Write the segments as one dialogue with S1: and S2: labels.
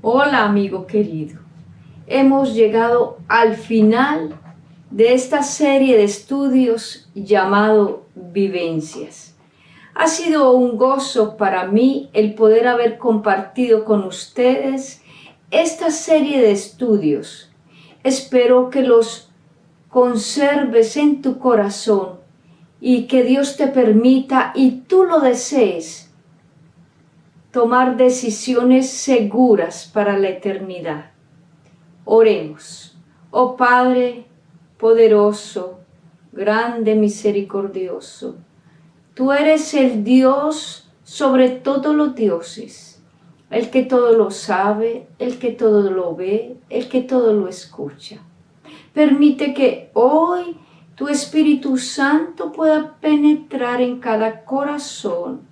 S1: Hola amigo querido, hemos llegado al final de esta serie de estudios llamado Vivencias. Ha sido un gozo para mí el poder haber compartido con ustedes esta serie de estudios. Espero que los conserves en tu corazón y que Dios te permita y tú lo desees tomar decisiones seguras para la eternidad. Oremos. Oh Padre poderoso, grande, misericordioso, tú eres el Dios sobre todos los dioses, el que todo lo sabe, el que todo lo ve, el que todo lo escucha. Permite que hoy tu Espíritu Santo pueda penetrar en cada corazón,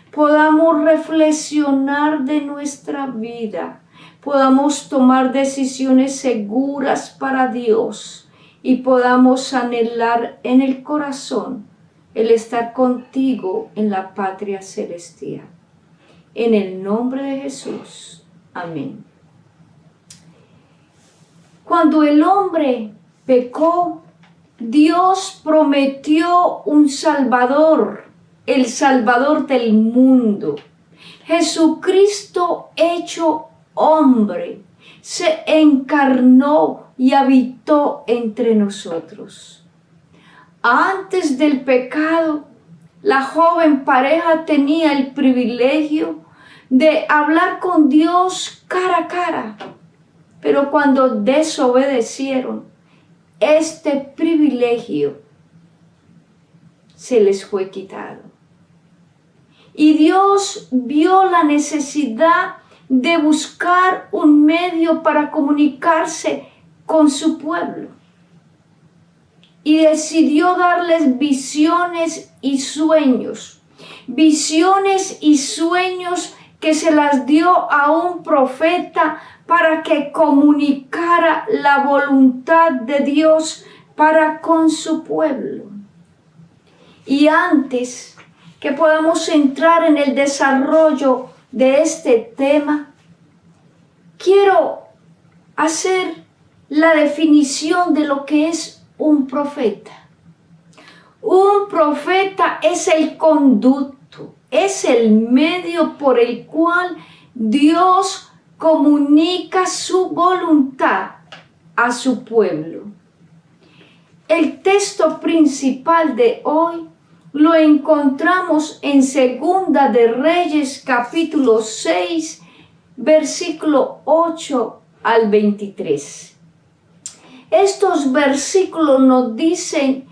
S1: podamos reflexionar de nuestra vida, podamos tomar decisiones seguras para Dios y podamos anhelar en el corazón el estar contigo en la patria celestial. En el nombre de Jesús. Amén. Cuando el hombre pecó, Dios prometió un Salvador, el Salvador del mundo. Jesucristo hecho hombre, se encarnó y habitó entre nosotros. Antes del pecado, la joven pareja tenía el privilegio de hablar con Dios cara a cara, pero cuando desobedecieron, este privilegio se les fue quitado. Y Dios vio la necesidad de buscar un medio para comunicarse con su pueblo. Y decidió darles visiones y sueños que se las dio a un profeta para que comunicara la voluntad de Dios para con su pueblo. Y antes que podamos entrar en el desarrollo de este tema, quiero hacer la definición de lo que es un profeta. Un profeta es el conducto, es el medio por el cual Dios comunica su voluntad a su pueblo. El texto principal de hoy lo encontramos en Segunda de Reyes, capítulo 6, versículo 8 al 23. Estos versículos nos dicen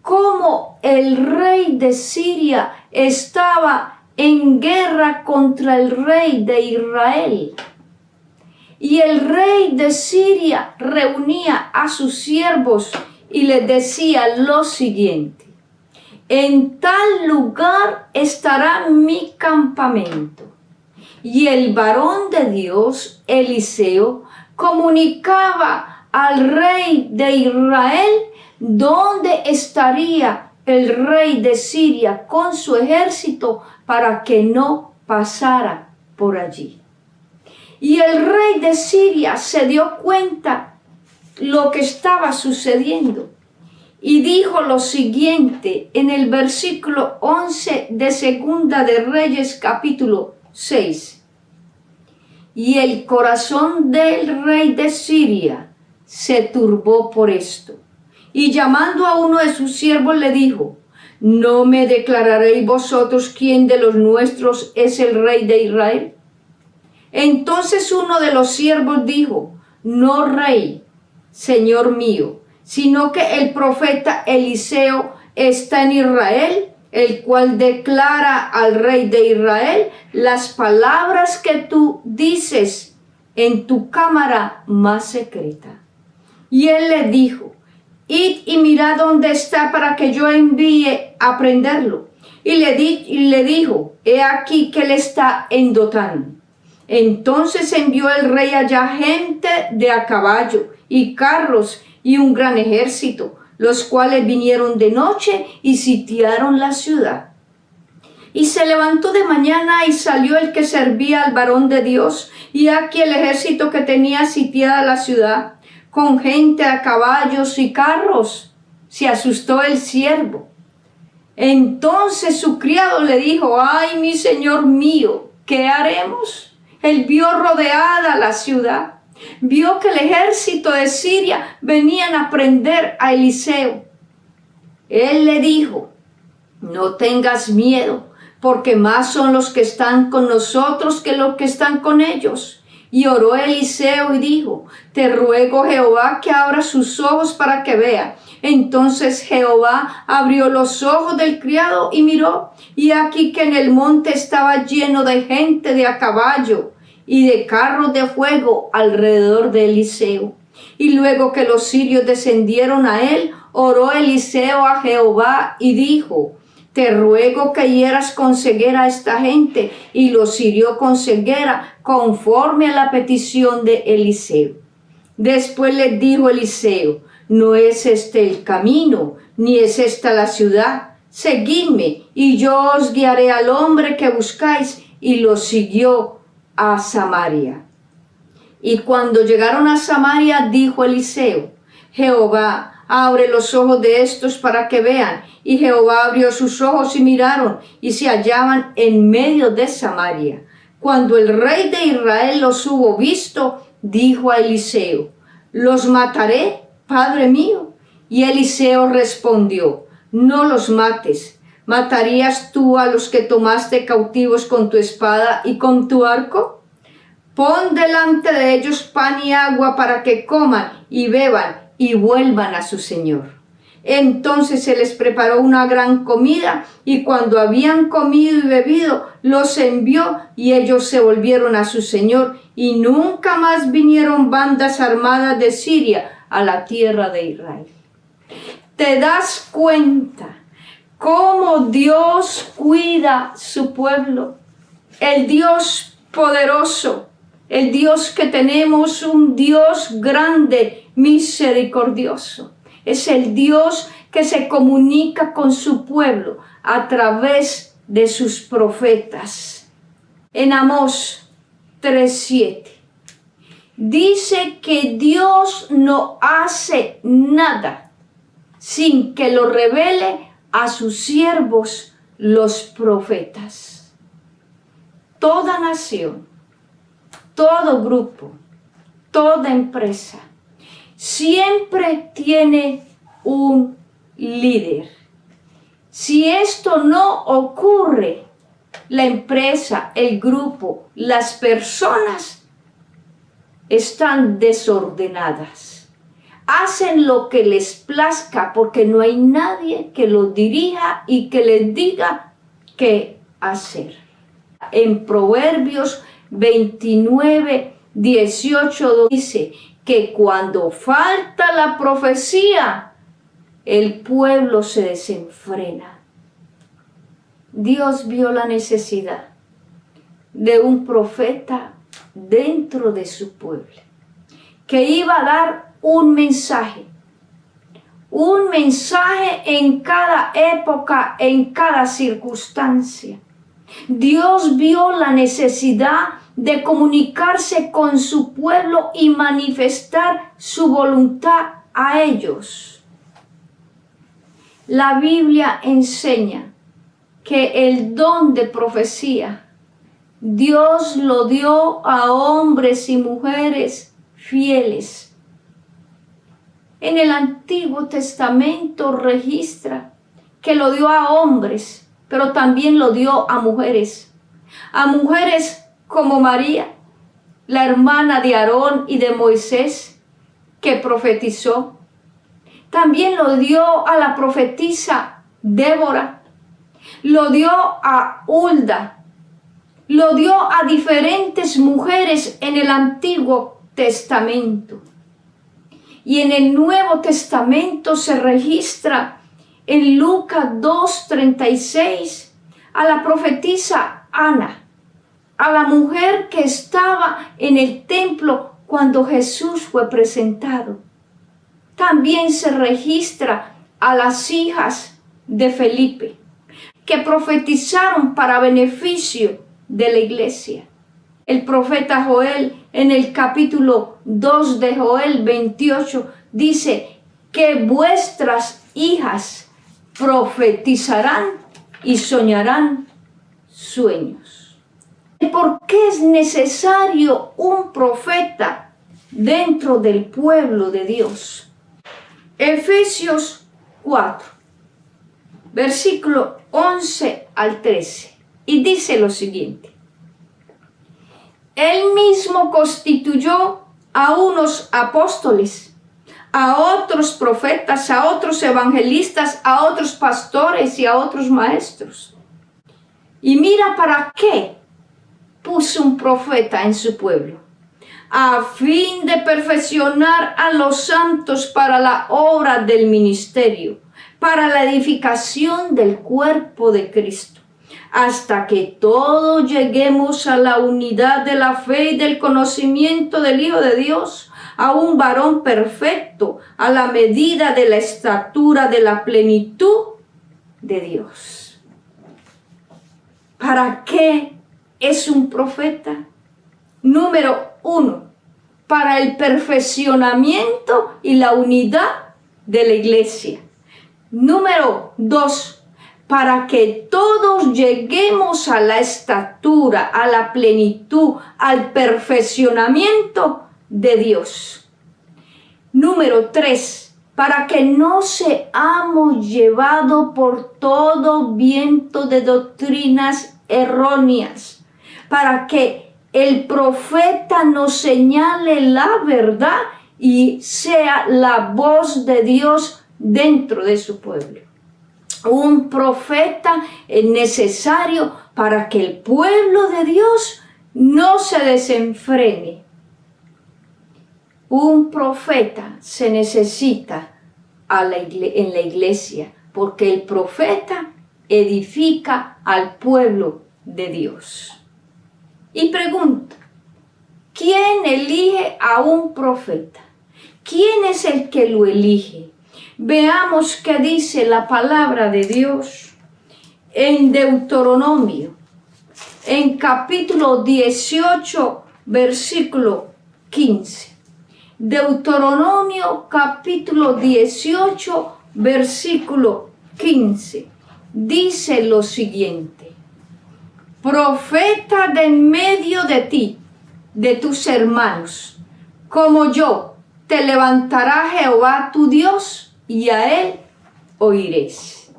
S1: cómo el rey de Siria estaba en guerra contra el rey de Israel. Y el rey de Siria reunía a sus siervos y les decía lo siguiente: en tal lugar estará mi campamento. Y el varón de Dios, Eliseo, comunicaba al rey de Israel dónde estaría el rey de Siria con su ejército para que no pasara por allí. Y el rey de Siria se dio cuenta lo que estaba sucediendo y dijo lo siguiente en el versículo 11 de Segunda de Reyes capítulo 6. Y el corazón del rey de Siria se turbó por esto, y llamando a uno de sus siervos le dijo: ¿no me declararéis vosotros quién de los nuestros es el rey de Israel? Entonces uno de los siervos dijo: no, rey, señor mío, sino que el profeta Eliseo está en Israel, el cual declara al rey de Israel las palabras que tú dices en tu cámara más secreta. Y él le dijo: id y mirad dónde está para que yo envíe a prenderlo. Y le dijo: he aquí que él está en Dotán. Entonces envió el rey allá gente de a caballo y carros y un gran ejército, los cuales vinieron de noche y sitiaron la ciudad. Y se levantó de mañana y salió el que servía al varón de Dios, y aquí el ejército que tenía sitiada la ciudad, con gente a caballos y carros. Se asustó el siervo. Entonces su criado le dijo: ay, mi señor mío, ¿qué haremos? Él vio rodeada la ciudad, vio que el ejército de Siria venían a prender a Eliseo. Él le dijo: no tengas miedo, porque más son los que están con nosotros que los que están con ellos. Y oró Eliseo y dijo: te ruego, Jehová, que abra sus ojos para que vea. Entonces Jehová abrió los ojos del criado y miró, y aquí que en el monte estaba lleno de gente de a caballo y de carros de fuego alrededor de Eliseo. Y luego que los sirios descendieron a él, oró Eliseo a Jehová y dijo: te ruego que hieras con ceguera a esta gente. Y los hirió con ceguera conforme a la petición de Eliseo. Después les dijo Eliseo: no es este el camino, ni es esta la ciudad. Seguidme, y yo os guiaré al hombre que buscáis. Y los siguió a Samaria. Y cuando llegaron a Samaria, dijo Eliseo: Jehová, abre los ojos de estos para que vean. Y Jehová abrió sus ojos y miraron, y se hallaban en medio de Samaria. Cuando el rey de Israel los hubo visto, dijo a Eliseo: ¿los mataré, padre mío? Y Eliseo respondió: no los mates. ¿Matarías tú a los que tomaste cautivos con tu espada y con tu arco? Pon delante de ellos pan y agua para que coman y beban y vuelvan a su señor. Entonces se les preparó una gran comida, y cuando habían comido y bebido, los envió, y ellos se volvieron a su señor, y nunca más vinieron bandas armadas de Siria a la tierra de Israel. ¿Te das cuenta cómo Dios cuida su pueblo? El Dios poderoso, el Dios que tenemos, un Dios grande, misericordioso. Es el Dios que se comunica con su pueblo a través de sus profetas. En Amós 3:7 dice que Dios no hace nada sin que lo revele a sus siervos, los profetas. Toda nación, todo grupo, toda empresa siempre tiene un líder. Si esto no ocurre, la empresa, el grupo, las personas están desordenadas. Hacen lo que les plazca porque no hay nadie que los dirija y que les diga qué hacer. En Proverbios 29:18 dice que cuando falta la profecía, el pueblo se desenfrena. Dios vio la necesidad de un profeta dentro de su pueblo, que iba a dar un mensaje en cada época, en cada circunstancia. Dios vio la necesidad de comunicarse con su pueblo y manifestar su voluntad a ellos. La Biblia enseña que el don de profecía Dios lo dio a hombres y mujeres fieles. En el Antiguo Testamento registra que lo dio a hombres, pero también lo dio a mujeres como María, la hermana de Aarón y de Moisés, que profetizó. También lo dio a la profetisa Débora, lo dio a Hulda, lo dio a diferentes mujeres en el Antiguo Testamento. Y en el Nuevo Testamento se registra en Lucas 2:36 a la profetisa Ana, a la mujer que estaba en el templo cuando Jesús fue presentado. También se registra a las hijas de Felipe, que profetizaron para beneficio de la iglesia. El profeta Joel, en el capítulo 2 de Joel 28, dice que vuestras hijas profetizarán y soñarán sueños. ¿Por qué es necesario un profeta dentro del pueblo de Dios? Efesios 4, versículo 11 al 13, y dice lo siguiente: Él mismo constituyó a unos apóstoles, a otros profetas, a otros evangelistas, a otros pastores y a otros maestros. Y mira para qué puso un profeta en su pueblo: a fin de perfeccionar a los santos para la obra del ministerio, para la edificación del cuerpo de Cristo, hasta que todos lleguemos a la unidad de la fe y del conocimiento del Hijo de Dios, a un varón perfecto, a la medida de la estatura de la plenitud de Dios. ¿Para qué es un profeta? Número 1, para el perfeccionamiento y la unidad de la iglesia. Número 2, para que todos lleguemos a la estatura, a la plenitud, al perfeccionamiento de Dios. Número 3, para que no seamos llevados por todo viento de doctrinas erróneas, para que el profeta nos señale la verdad y sea la voz de Dios dentro de su pueblo. Un profeta es necesario para que el pueblo de Dios no se desenfrene. Un profeta se necesita en la iglesia, porque el profeta edifica al pueblo de Dios. Y pregunta: ¿quién elige a un profeta? ¿Quién es el que lo elige? Veamos qué dice la palabra de Dios en Deuteronomio, en capítulo 18, versículo 15. Deuteronomio capítulo 18, versículo 15. Dice lo siguiente: profeta de en medio de ti, de tus hermanos, como yo, te levantará Jehová tu Dios, y a él oiréis.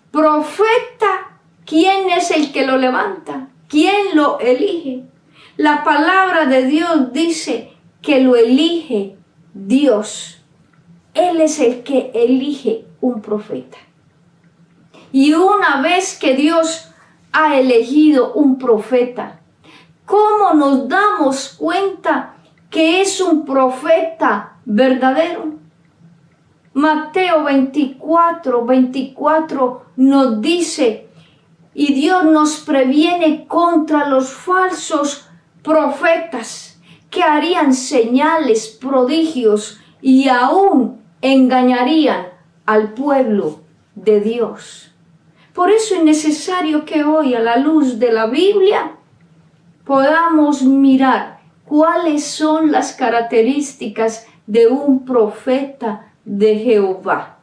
S1: Profeta, ¿quién es el que lo levanta? ¿Quién lo elige? La palabra de Dios dice que lo elige Dios. Él es el que elige un profeta. Y una vez que Dios ha elegido un profeta, ¿cómo nos damos cuenta que es un profeta verdadero? Mateo 24 nos dice, y Dios nos previene contra los falsos profetas que harían señales, prodigios y aún engañarían al pueblo de Dios. Por eso es necesario que hoy, a la luz de la Biblia, podamos mirar cuáles son las características de un profeta de Jehová.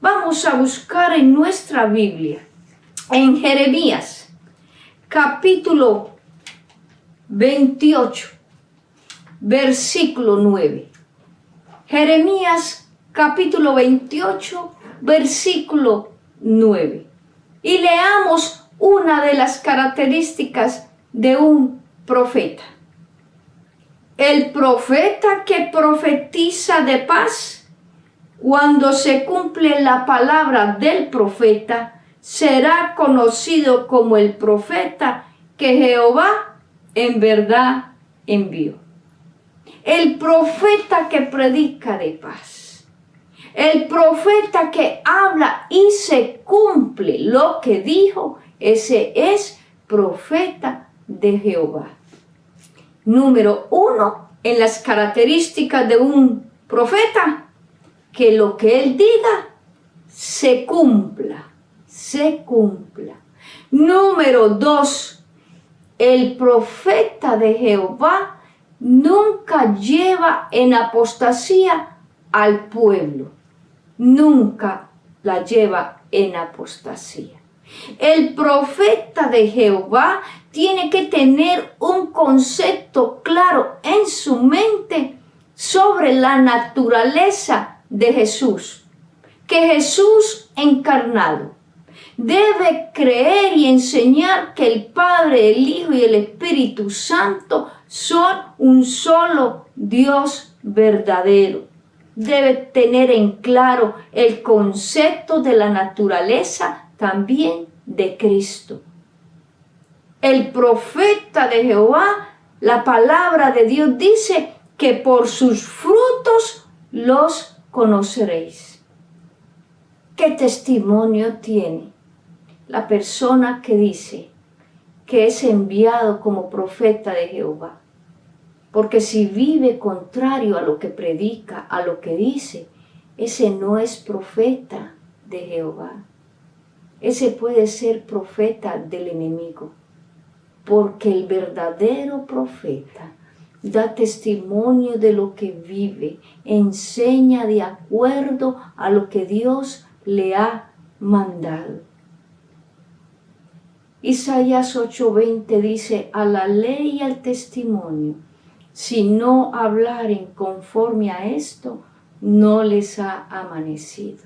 S1: Vamos a buscar en nuestra Biblia, en Jeremías, capítulo 28, versículo 9. Jeremías, capítulo 28, versículo 9. Y leamos una de las características de un profeta. El profeta que profetiza de paz, cuando se cumple la palabra del profeta, será conocido como el profeta que Jehová en verdad envió. El profeta que predica de paz. El profeta que habla y se cumple lo que dijo, ese es profeta de Jehová. Número 1, en las características de un profeta, que lo que él diga se cumpla, se cumpla. Número 2, el profeta de Jehová nunca lleva en apostasía al pueblo. Nunca la lleva en apostasía. El profeta de Jehová tiene que tener un concepto claro en su mente sobre la naturaleza de Jesús, que Jesús encarnado debe creer y enseñar que el Padre, el Hijo y el Espíritu Santo son un solo Dios verdadero. Debe tener en claro el concepto de la naturaleza también de Cristo. El profeta de Jehová, la palabra de Dios dice que por sus frutos los conoceréis. ¿Qué testimonio tiene la persona que dice que es enviado como profeta de Jehová? Porque si vive contrario a lo que predica, a lo que dice, ese no es profeta de Jehová. Ese puede ser profeta del enemigo. Porque el verdadero profeta da testimonio de lo que vive, enseña de acuerdo a lo que Dios le ha mandado. Isaías 8:20 dice, a la ley y al testimonio, si no hablaren conforme a esto, no les ha amanecido.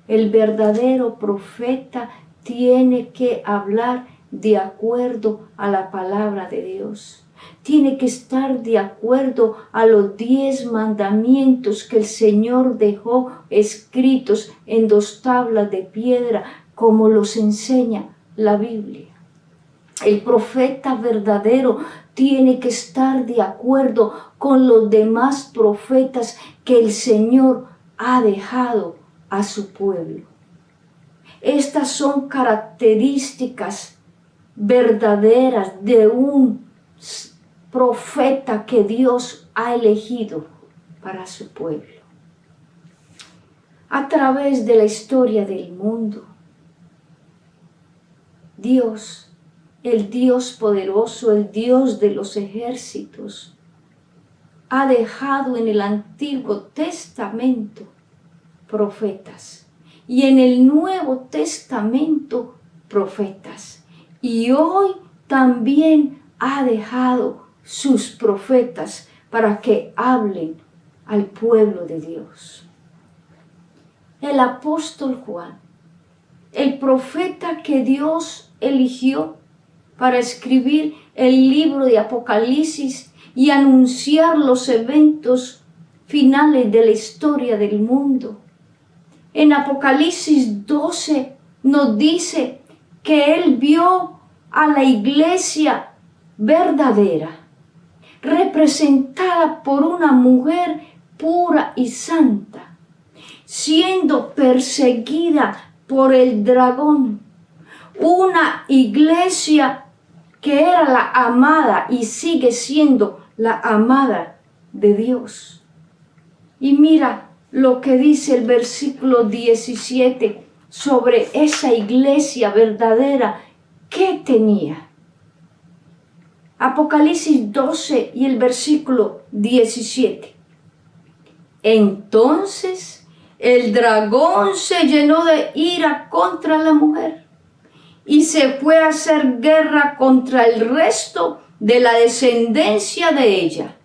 S1: El verdadero profeta tiene que hablar de acuerdo a la palabra de Dios. Tiene que estar de acuerdo a los 10 mandamientos que el Señor dejó escritos en 2 tablas de piedra, como los enseña la Biblia. El profeta verdadero tiene que estar de acuerdo con los demás profetas que el Señor ha dejado a su pueblo. Estas son características verdaderas de un profeta que Dios ha elegido para su pueblo. A través de la historia del mundo, Dios, el Dios poderoso, el Dios de los ejércitos, ha dejado en el Antiguo Testamento profetas y en el Nuevo Testamento profetas. Y hoy también ha dejado sus profetas para que hablen al pueblo de Dios. El apóstol Juan, el profeta que Dios eligió para escribir el libro de Apocalipsis y anunciar los eventos finales de la historia del mundo. En Apocalipsis 12 nos dice que él vio a la iglesia verdadera, representada por una mujer pura y santa, siendo perseguida por el dragón. Una iglesia que era la amada y sigue siendo la amada de Dios. Y mira lo que dice el versículo 17 sobre esa iglesia verdadera. ¿Qué tenía? Apocalipsis 12 y el versículo 17. Entonces el dragón se llenó de ira contra la mujer y se fue a hacer guerra contra el resto de la descendencia de ella,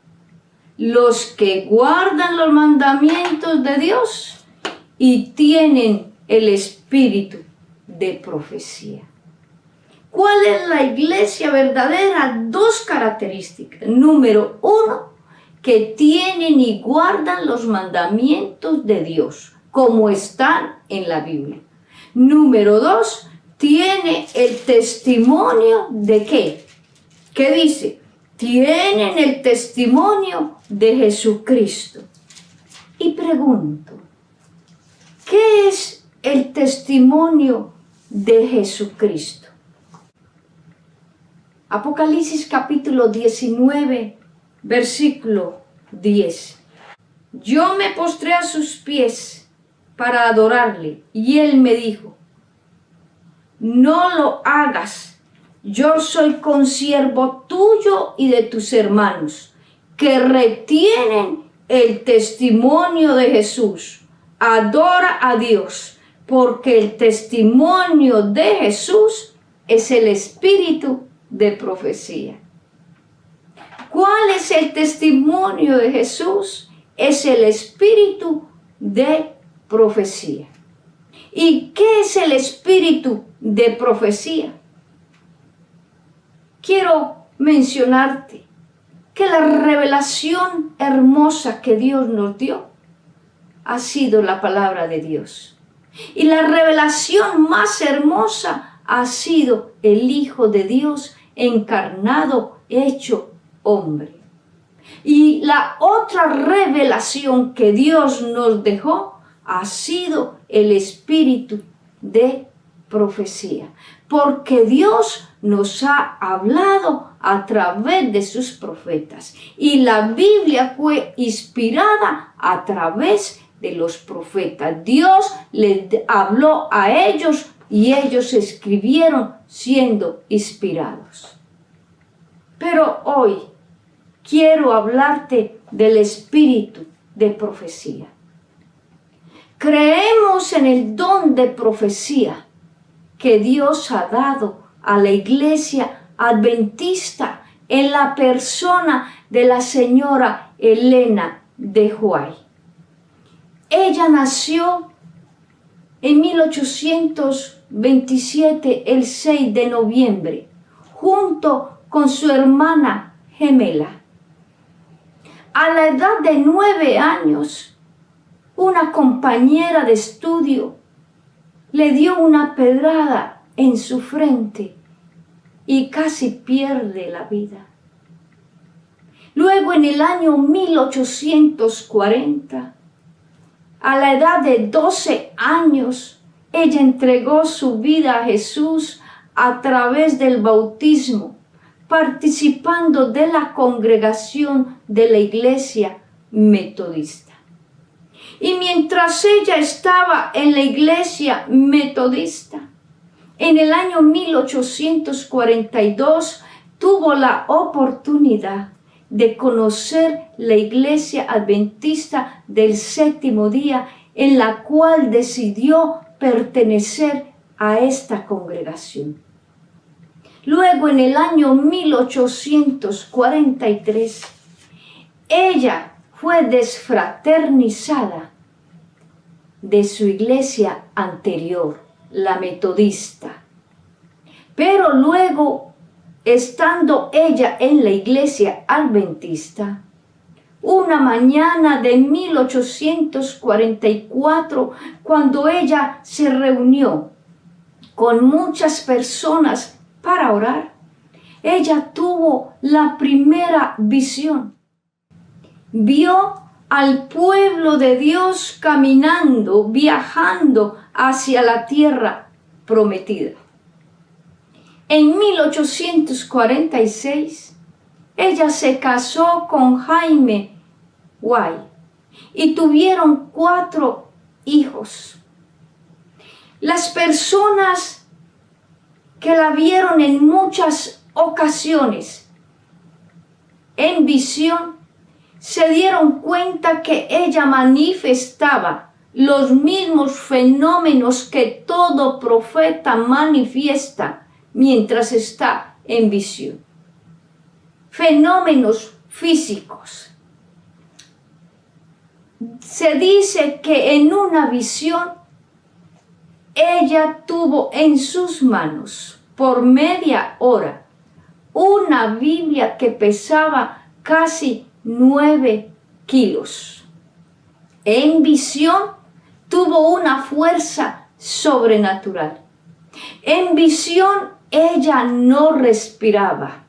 S1: los que guardan los mandamientos de Dios y tienen el espíritu de profecía. ¿Cuál es la iglesia verdadera? 2 características. Número 1, que tienen y guardan los mandamientos de Dios, como están en la Biblia. Número 2, tiene el testimonio de ¿qué? ¿Qué dice? Tienen el testimonio de Jesucristo. Y pregunto, ¿qué es el testimonio de Jesucristo? Apocalipsis capítulo 19, versículo 10. Yo me postré a sus pies para adorarle, y él me dijo, no lo hagas. Yo soy consiervo tuyo y de tus hermanos, que retienen el testimonio de Jesús. Adora a Dios, porque el testimonio de Jesús es el espíritu de profecía. ¿Cuál es el testimonio de Jesús? Es el espíritu de profecía. ¿Y qué es el espíritu de profecía? Quiero mencionarte que la revelación hermosa que Dios nos dio ha sido la palabra de Dios. Y la revelación más hermosa ha sido el Hijo de Dios encarnado, hecho hombre. Y la otra revelación que Dios nos dejó ha sido el espíritu de profecía. Porque Dios nos ha hablado a través de sus profetas. Y la Biblia fue inspirada a través de los profetas. Dios les habló a ellos y ellos escribieron siendo inspirados. Pero hoy quiero hablarte del espíritu de profecía. Creemos en el don de profecía que Dios ha dado a la iglesia adventista en la persona de la señora Elena de White. Ella nació en 1827, el 6 de noviembre, junto con su hermana gemela. A la edad de 9 años, una compañera de estudio le dio una pedrada en su frente y casi pierde la vida. Luego, en el año 1840, a la edad de 12 años, ella entregó su vida a Jesús a través del bautismo, participando de la congregación de la iglesia metodista. Y mientras ella estaba en la iglesia metodista, en el año 1842 tuvo la oportunidad de conocer la iglesia adventista del séptimo día, en la cual decidió pertenecer a esta congregación. Luego, en el año 1843, ella fue desfraternizada de su iglesia anterior, la metodista. Pero luego, estando ella en la iglesia adventista, una mañana de 1844, cuando ella se reunió con muchas personas para orar, ella tuvo la primera visión. Vio al pueblo de Dios caminando, viajando hacia la tierra prometida. En 1846, ella se casó con Jaime White y tuvieron 4 hijos. Las personas que la vieron en muchas ocasiones en visión se dieron cuenta que ella manifestaba los mismos fenómenos que todo profeta manifiesta mientras está en visión. Fenómenos físicos. Se dice que en una visión ella tuvo en sus manos por media hora una Biblia que pesaba casi 9 kilos. En visión tuvo una fuerza sobrenatural. En visión ella no respiraba.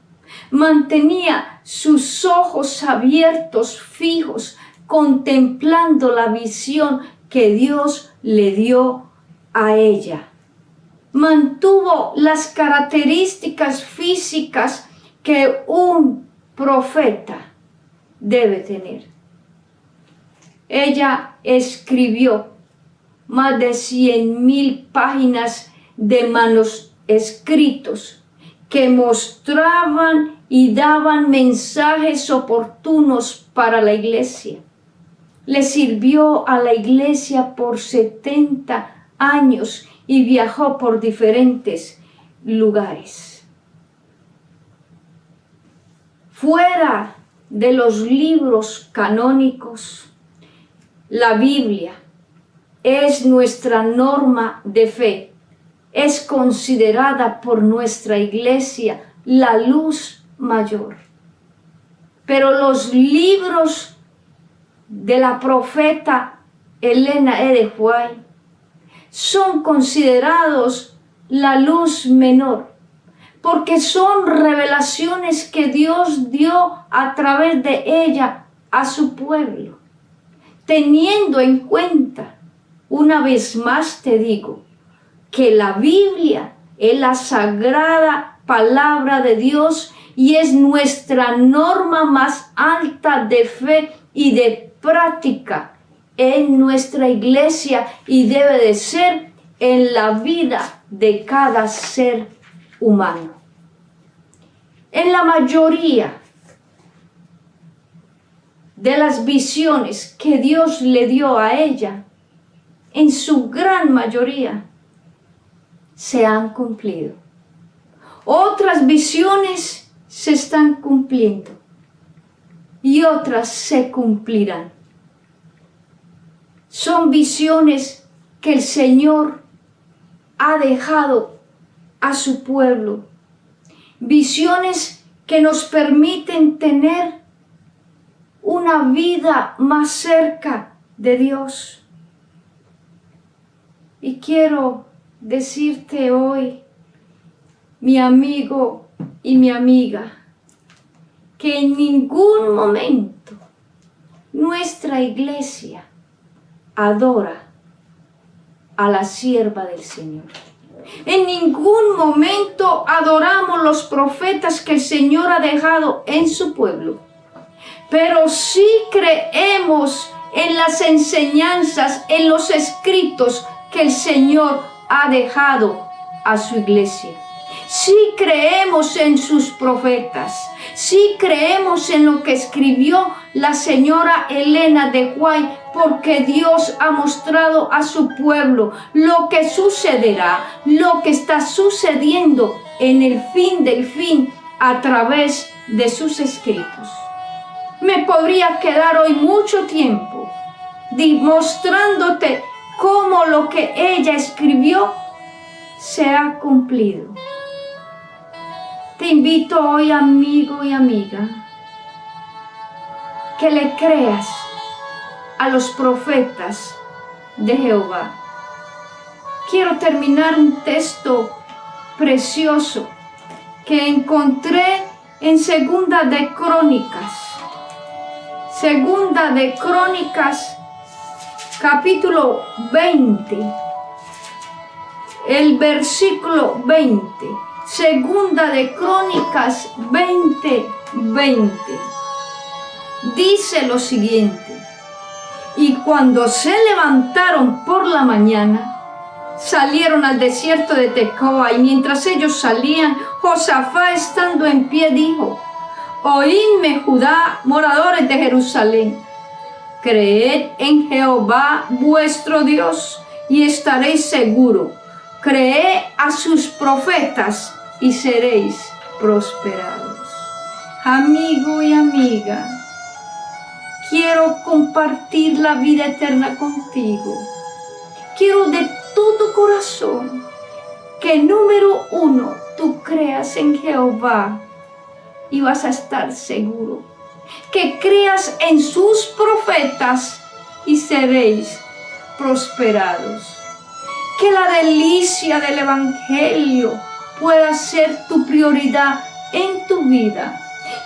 S1: Mantenía sus ojos abiertos, fijos, contemplando la visión que Dios le dio a ella. Mantuvo las características físicas que un profeta debe tener. Ella escribió más de 100,000 páginas de manuscritos que mostraban y daban mensajes oportunos para la iglesia. Le sirvió a la iglesia por 70 años y viajó por diferentes lugares. Fuera de los libros canónicos, la Biblia es nuestra norma de fe. Es considerada por nuestra iglesia la luz mayor. Pero los libros de la profeta Elena de White son considerados la luz menor, porque son revelaciones que Dios dio a través de ella a su pueblo. Teniendo en cuenta, una vez más te digo, que la Biblia es la sagrada palabra de Dios y es nuestra norma más alta de fe y de práctica en nuestra iglesia y debe de ser en la vida de cada ser humano. En la mayoría de las visiones que Dios le dio a ella, en su gran mayoría, se han cumplido. Otras visiones se están cumpliendo y otras se cumplirán. Son visiones que el Señor ha dejado a su pueblo. Visiones que nos permiten tener una vida más cerca de Dios. Y quiero decirte hoy, mi amigo y mi amiga, que en ningún momento nuestra iglesia adora a la sierva del Señor. En ningún momento adoramos los profetas que el Señor ha dejado en su pueblo, pero sí creemos en las enseñanzas, en los escritos que el Señor ha dejado a su iglesia. Sí creemos en sus profetas, sí creemos en lo que escribió la señora Elena de White, porque Dios ha mostrado a su pueblo lo que sucederá, lo que está sucediendo en el fin del fin a través de sus escritos. Me podría quedar hoy mucho tiempo demostrándote cómo lo que ella escribió se ha cumplido. Te invito hoy, amigo y amiga, que le creas a los profetas de Jehová. Quiero terminar un texto precioso que encontré en Segunda de Crónicas. Segunda de Crónicas, capítulo 20, el versículo 20. Segunda de Crónicas 20:20. Dice lo siguiente: y cuando se levantaron por la mañana, salieron al desierto de Tecoa, y mientras ellos salían, Josafat, estando en pie, dijo: oídme, Judá, moradores de Jerusalén, creed en Jehová vuestro Dios y estaréis seguros. Creed a sus profetas y seréis prosperados. Amigo y amiga, quiero compartir la vida eterna contigo. Quiero de todo corazón que, número uno, tú creas en Jehová y vas a estar seguro. Que creas en sus profetas y seréis prosperados. Que la delicia del Evangelio pueda ser tu prioridad en tu vida.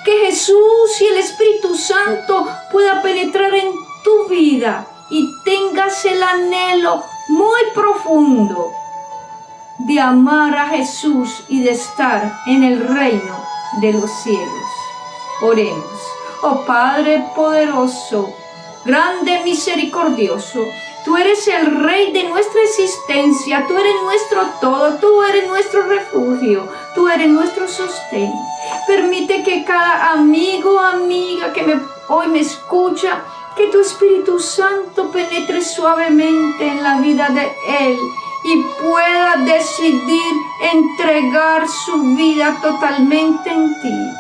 S1: Que Jesús y el Espíritu Santo pueda penetrar en tu vida y tengas el anhelo muy profundo de amar a Jesús y de estar en el reino de los cielos. Oremos. Oh Padre poderoso, grande, misericordioso, Tú eres el Rey de nuestra existencia, tú eres nuestro todo, tú eres nuestro refugio, tú eres nuestro sostén. Permite que cada amigo o amiga que hoy me escucha, que tu Espíritu Santo penetre suavemente en la vida de él y pueda decidir entregar su vida totalmente en ti.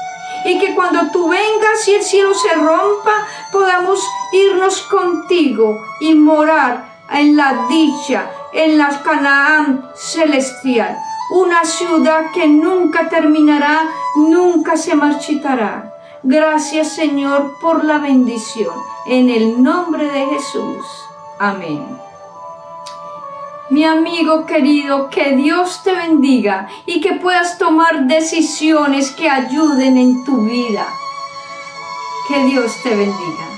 S1: Y que cuando tú vengas y el cielo se rompa, podamos irnos contigo y morar en la dicha, en la Canaán celestial. Una ciudad que nunca terminará, nunca se marchitará. Gracias, Señor, por la bendición. En el nombre de Jesús. Amén. Mi amigo querido, que Dios te bendiga y que puedas tomar decisiones que ayuden en tu vida. Que Dios te bendiga.